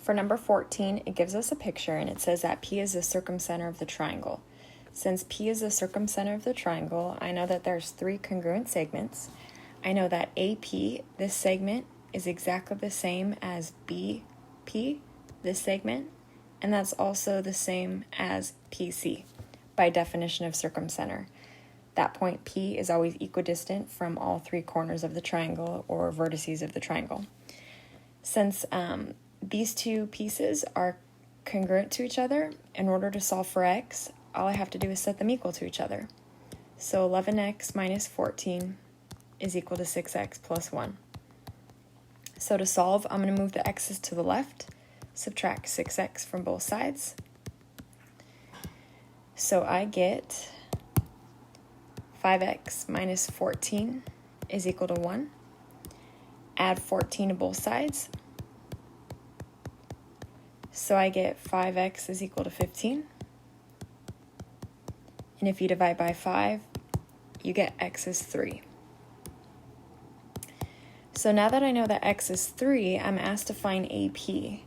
For number 14, it gives us a picture and it says that P is the circumcenter of the triangle. Since P is the circumcenter of the triangle, I know that there's 3 congruent segments. I know that AP, this segment, is exactly the same as BP, this segment, and that's also the same as PC by definition of circumcenter. That point P is always equidistant from all 3 corners of the triangle or vertices of the triangle. Since these 2 pieces are congruent to each other, in order to solve for x, all I have to do is set them equal to each other. So 11x minus 14 is equal to 6x plus 1. So to solve, I'm going to move the x's to the left, subtract 6x from both sides. So I get 5x minus 14 is equal to 1. Add 14 to both sides. So I get 5x is equal to 15. And if you divide by 5, you get x is 3. So now that I know that x is 3, I'm asked to find AP.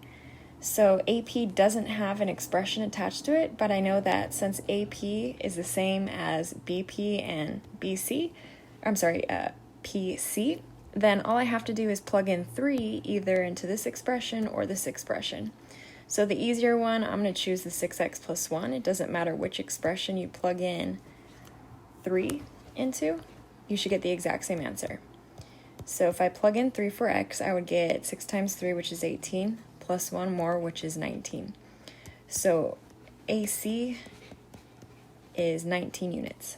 So AP doesn't have an expression attached to it, but I know that since AP is the same as BP and PC, PC, then all I have to do is plug in 3 either into this expression or this expression. So the easier one, I'm going to choose the 6x plus 1. It doesn't matter which expression you plug in 3 into, you should get the exact same answer. So if I plug in 3 for x, I would get 6 times 3, which is 18, plus 1 more, which is 19. So AC is 19 units.